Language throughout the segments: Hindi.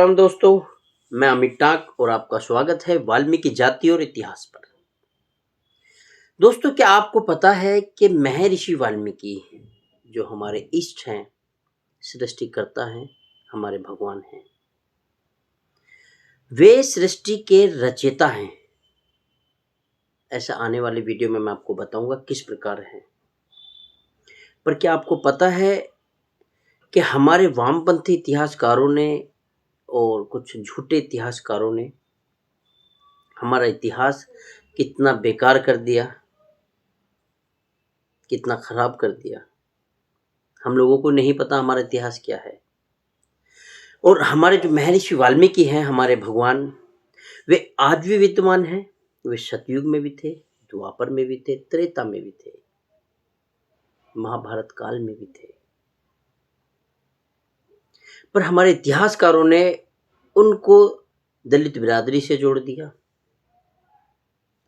राम दोस्तों, मैं अमित टाक और आपका स्वागत है वाल्मीकि जाति और इतिहास पर। दोस्तों, क्या आपको पता है कि महर्षि वाल्मीकि जो हमारे इष्ट हैं, सृष्टिकर्ता हैं, हमारे भगवान हैं, वे सृष्टि के रचयिता हैं। ऐसा आने वाले वीडियो में मैं आपको बताऊंगा किस प्रकार है। पर क्या आपको पता है कि हमारे वामपंथी इतिहासकारों ने और कुछ झूठे इतिहासकारों ने हमारा इतिहास कितना बेकार कर दिया, कितना खराब कर दिया। हम लोगों को नहीं पता हमारा इतिहास क्या है। और हमारे जो महर्षि वाल्मीकि हैं, हमारे भगवान, वे आज भी विद्यमान हैं। वे सतयुग में भी थे, द्वापर में भी थे, त्रेता में भी थे, महाभारत काल में भी थे। पर हमारे इतिहासकारों ने उनको दलित बिरादरी से जोड़ दिया।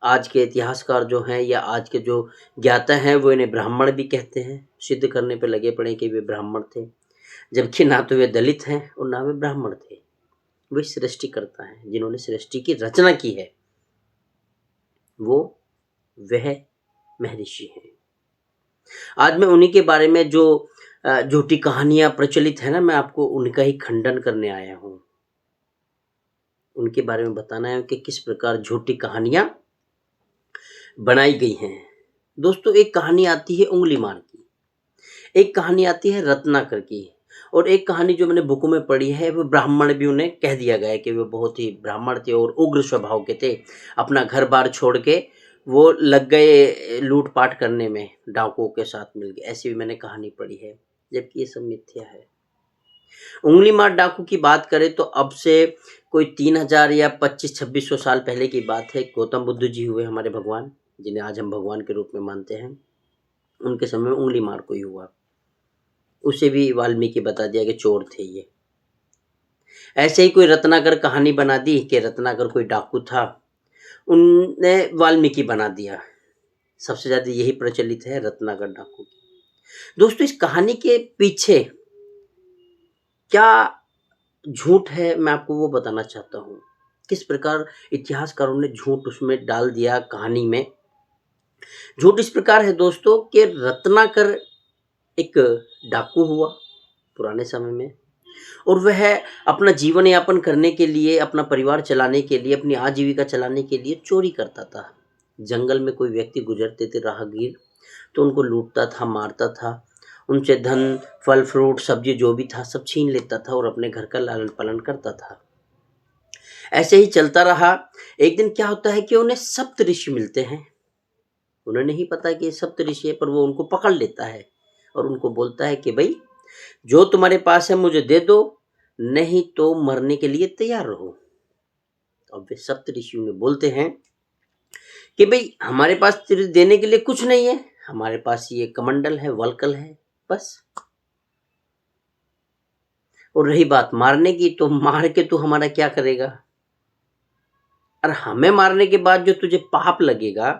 आज के इतिहासकार जो हैं या आज के जो ज्ञाता हैं, वो इन्हें ब्राह्मण भी कहते हैं, सिद्ध करने पे लगे पड़े कि वे ब्राह्मण थे, जबकि ना तो वे दलित हैं और ना वे ब्राह्मण थे। वे सृष्टिकर्ता हैं, जिन्होंने सृष्टि की रचना की है, वह महर्षि हैं। आज मैं उन्हीं के बारे में जो झूठी कहानियां प्रचलित है ना, मैं आपको उनका ही खंडन करने आया हूं। उनके बारे में बताना है कि किस प्रकार झूठी कहानियां बनाई गई हैं। दोस्तों, एक कहानी आती है उंगलीमार की, एक कहानी आती है रत्नाकर की, और एक कहानी जो मैंने बुकों में पढ़ी है, वो ब्राह्मण भी उन्हें कह दिया गया है कि वो बहुत ही ब्राह्मण थे और उग्र स्वभाव के थे। अपना घर बार छोड़ के वो लग गए लूटपाट करने में, डाकुओं के साथ मिल गए। ऐसी भी मैंने कहानी पढ़ी है, जबकि ये सब मिथ्या है। उंगली मार डाकू की बात करें तो अब से कोई 3000 या 2500-2600 साल पहले की बात है। गौतम बुद्ध जी हुए हमारे भगवान, जिन्हें आज हम भगवान के रूप में मानते हैं, उनके समय में उंगली मार कोई हुआ, उसे भी वाल्मीकि बता दिया कि चोर थे ये। ऐसे ही कोई रत्नाकर कहानी बना दी कि रत्नाकर कोई डाकू था, उनने वाल्मीकि बना दिया। सबसे ज्यादा यही प्रचलित है, रत्नाकर डाकू की। दोस्तों, इस कहानी के पीछे क्या झूठ है, मैं आपको वो बताना चाहता हूँ। किस प्रकार इतिहासकारों ने झूठ उसमें डाल दिया कहानी में। झूठ इस प्रकार है दोस्तों कि रत्नाकर एक डाकू हुआ पुराने समय में, और वह अपना जीवन यापन करने के लिए, अपना परिवार चलाने के लिए, अपनी आजीविका चलाने के लिए चोरी करता था। जंगल में कोई व्यक्ति गुजरते थे, राहगीर, तो उनको लूटता था, मारता था, उनसे धन, फल फ्रूट, सब्जी जो भी था सब छीन लेता था और अपने घर का लालन पालन करता था। ऐसे ही चलता रहा। एक दिन क्या होता है कि उन्हें सप्त ऋषि मिलते हैं। उन्हें नहीं पता कि ये सप्त ऋषि है, पर वो उनको पकड़ लेता है और उनको बोलता है कि भाई, जो तुम्हारे पास है मुझे दे दो, नहीं तो मरने के लिए तैयार रहो। अब वे सप्त ऋषि उन्हें बोलते हैं कि भाई, हमारे पास तेरे देने के लिए कुछ नहीं है, हमारे पास ये कमंडल है, वलकल है, बस। और रही बात मारने की, तो मार के तू हमारा क्या करेगा? और हमें मारने के बाद जो तुझे पाप लगेगा,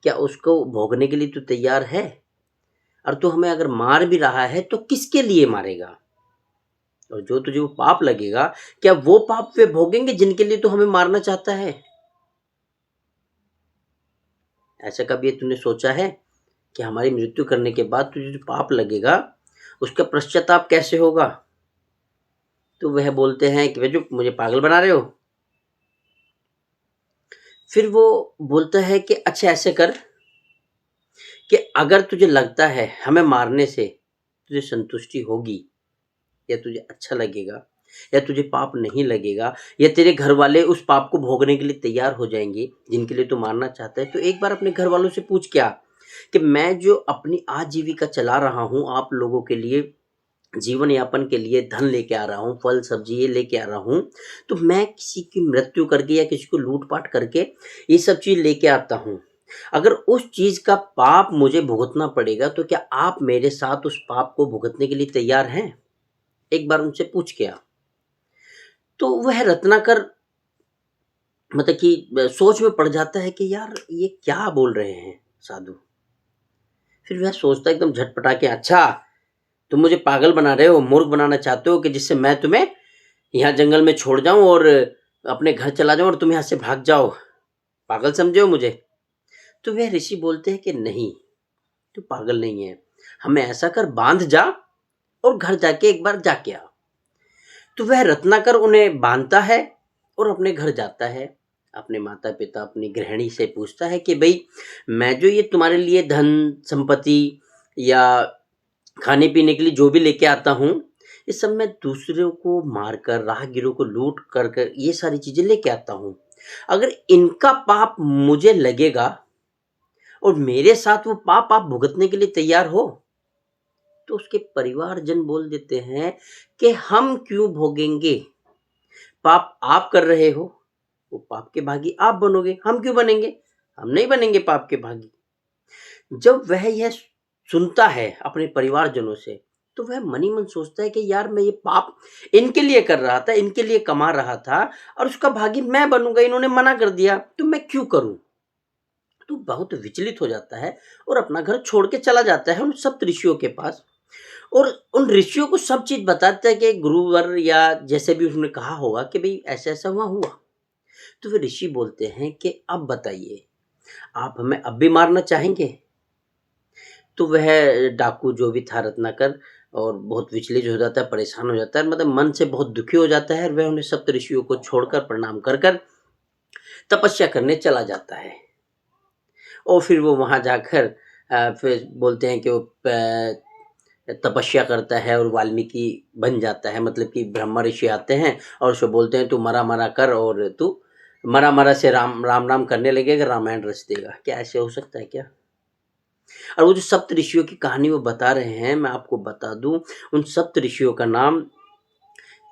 क्या उसको भोगने के लिए तू तैयार है? और तू हमें अगर मार भी रहा है तो किसके लिए मारेगा? और जो तुझे वो पाप लगेगा, क्या वो पाप वे भोगेंगे जिनके लिए तू हमें मारना चाहता है? ऐसा कभी तूने सोचा है कि हमारी मृत्यु करने के बाद तुझे जो पाप लगेगा, उसका पश्चाताप कैसे होगा? तो वह बोलते हैं कि जो मुझे पागल बना रहे हो। फिर वो बोलता है कि अच्छा ऐसे कर कि अगर तुझे लगता है हमें मारने से तुझे संतुष्टि होगी, या तुझे अच्छा लगेगा, या तुझे पाप नहीं लगेगा, या तेरे घर वाले उस पाप को भोगने के लिए तैयार हो जाएंगे जिनके लिए तू मारना चाहता है, तो एक बार अपने घर वालों से पूछ क्या कि मैं जो अपनी आजीविका चला रहा हूं, आप लोगों के लिए जीवन यापन के लिए धन लेके आ रहा हूँ, फल सब्जी ये लेके आ रहा हूँ, तो मैं किसी की मृत्यु करके या किसी को लूटपाट करके ये सब चीज लेके आता हूँ। अगर उस चीज का पाप मुझे भुगतना पड़ेगा, तो क्या आप मेरे साथ उस पाप को भुगतने के लिए तैयार हैं? एक बार उनसे पूछ के आ। तो वह रत्नाकर मतलब कि सोच में पड़ जाता है कि यार ये क्या बोल रहे हैं साधु। फिर वह सोचता एकदम झटपटा के, अच्छा तुम मुझे पागल बना रहे हो, मूर्ख बनाना चाहते हो कि जिससे मैं तुम्हें यहाँ जंगल में छोड़ जाऊं और अपने घर चला जाऊं और तुम यहाँ से भाग जाओ, पागल समझे हो मुझे? तो वह ऋषि बोलते हैं कि नहीं, तू पागल नहीं है, हमें ऐसा कर, बांध जा और घर जाके एक बार जाके आ। तो वह रत्नाकर उन्हें बांधता है और अपने घर जाता है। अपने माता पिता, अपनी गृहिणी से पूछता है कि भाई, मैं जो ये तुम्हारे लिए धन संपत्ति या खाने पीने के लिए जो भी लेके आता हूँ, इस सब मैं दूसरों को मारकर, राहगीरों को लूट कर ये सारी चीजें लेके आता हूँ। अगर इनका पाप मुझे लगेगा और मेरे साथ वो पाप आप भुगतने के लिए तैयार हो, तो उसके परिवारजन बोल देते हैं कि हम क्यों भोगेंगे, पाप आप कर रहे हो, वो पाप के भागी आप बनोगे, हम क्यों बनेंगे, हम नहीं बनेंगे पाप के भागी। जब वह यह सुनता है अपने परिवारजनों से, तो वह मन ही मन सोचता है कि यार, मैं ये पाप इनके लिए कर रहा था, इनके लिए कमा रहा था और उसका भागी मैं बनूंगा, इन्होंने मना कर दिया तो मैं क्यों करूं। तो बहुत विचलित हो जाता है और अपना घर छोड़ के चला जाता है उन सप्त ऋषियों के पास, और उन ऋषियों को सब चीज बताता है कि गुरुवर या जैसे भी उसने कहा होगा कि भाई ऐसा ऐसा हुआ। तो वे ऋषि बोलते हैं कि अब बताइए, आप हमें अब भी मारना चाहेंगे? तो वह डाकू जो भी था रत्नाकर, और बहुत विचलित हो जाता है, परेशान हो जाता है, मतलब मन से बहुत दुखी हो जाता है, और वह उन्हें सप्त ऋषियों को छोड़कर प्रणाम कर कर तपस्या करने चला जाता है। और फिर वो वहां जाकर फिर बोलते हैं कि वो तपस्या करता है और वाल्मीकि बन जाता है, मतलब कि ब्रह्मा ऋषि आते हैं और उसको बोलते हैं तू मरा मरा कर और तू मरा मरा से राम राम राम करने लगेगा, रामायण रच देगा। क्या ऐसे हो सकता है क्या? और वो जो सप्त ऋषियों की कहानी वो बता रहे हैं, मैं आपको बता दूं, उन सप्त ऋषियों का नाम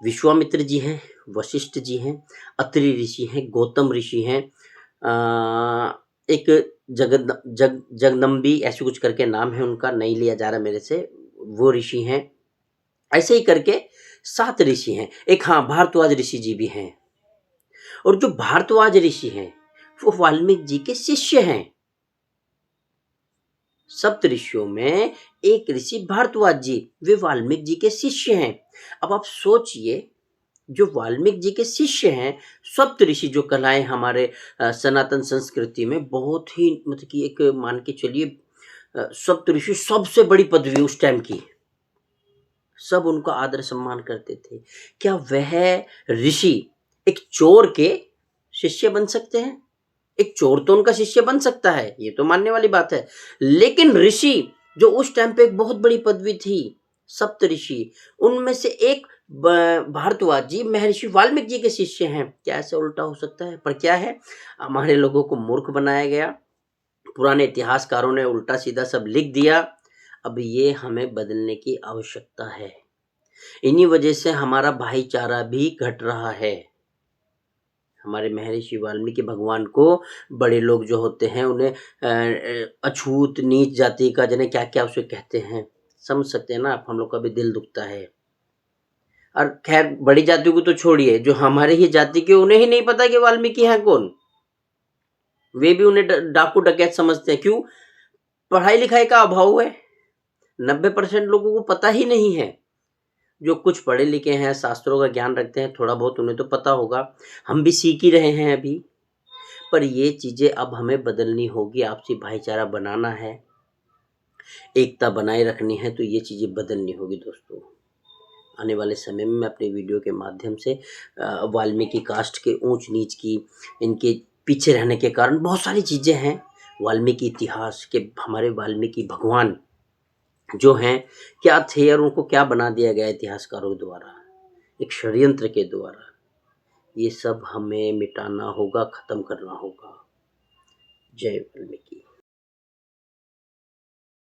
विश्वामित्र जी हैं, वशिष्ठ जी हैं, अत्रि ऋषि हैं, गौतम ऋषि हैं, एक जगदम्बी ऐसे कुछ करके नाम है उनका, नहीं लिया जा रहा मेरे से, वो ऋषि हैं। ऐसे ही करके 7 ऋषि हैं। एक हाँ, भारद्वाज ऋषि जी भी हैं। और जो भारद्वाज ऋषि हैं वो वाल्मीकि जी के शिष्य हैं। सप्त ऋषियों में एक ऋषि भारद्वाज जी, वे वाल्मीकि जी के शिष्य हैं। अब आप सोचिए, जो वाल्मीकि जी के शिष्य हैं, सप्त ऋषि जो कहलाए हमारे सनातन संस्कृति में, बहुत ही मतलब कि एक मान के चलिए सप्त ऋषि सबसे बड़ी पदवी उस टाइम की, सब उनका आदर सम्मान करते थे। क्या वह ऋषि एक चोर के शिष्य बन सकते हैं? एक चोर तो उनका शिष्य बन सकता है, ये तो मानने वाली बात है, लेकिन ऋषि जो उस टाइम पे एक बहुत बड़ी पदवी थी, सप्त ऋषि, उनमें से एक भारद्वाज जी महर्षि वाल्मीकि जी के शिष्य हैं। क्या ऐसे उल्टा हो सकता है? पर क्या है, हमारे लोगों को मूर्ख बनाया गया, पुराने इतिहासकारों ने उल्टा सीधा सब लिख दिया। अब ये हमें बदलने की आवश्यकता है। इन्हीं वजह से हमारा भाईचारा भी घट रहा है। हमारे महर्षि वाल्मीकि भगवान को बड़े लोग जो होते हैं उन्हें अछूत नीच जाति का जने क्या क्या उसे कहते हैं, समझ सकते हैं ना आप, हम लोग का भी दिल दुखता है। और खैर बड़ी जाति को तो छोड़िए, जो हमारे ही जाति के उन्हें ही नहीं पता कि वाल्मीकि हैं कौन, वे भी उन्हें डाकू डकैत समझते हैं। क्यों? पढ़ाई लिखाई का अभाव है, 90% लोगों को पता ही नहीं है। जो कुछ पढ़े लिखे हैं, शास्त्रों का ज्ञान रखते हैं, थोड़ा बहुत उन्हें तो पता होगा, हम भी सीख ही रहे हैं अभी। पर ये चीजें अब हमें बदलनी होगी, आपसी भाईचारा बनाना है, एकता बनाए रखनी है, तो ये चीजें बदलनी होगी दोस्तों। आने वाले समय में मैं अपने वीडियो के माध्यम से वाल्मीकि कास्ट के ऊंच नीच की, इनके पीछे रहने के कारण बहुत सारी चीजें हैं, वाल्मीकि इतिहास के, हमारे वाल्मीकि भगवान जो हैं क्या थे और उनको क्या बना दिया गया इतिहासकारों द्वारा, एक षड्यंत्र के द्वारा, ये सब हमें मिटाना होगा, खत्म करना होगा। जय वाल्मीकि।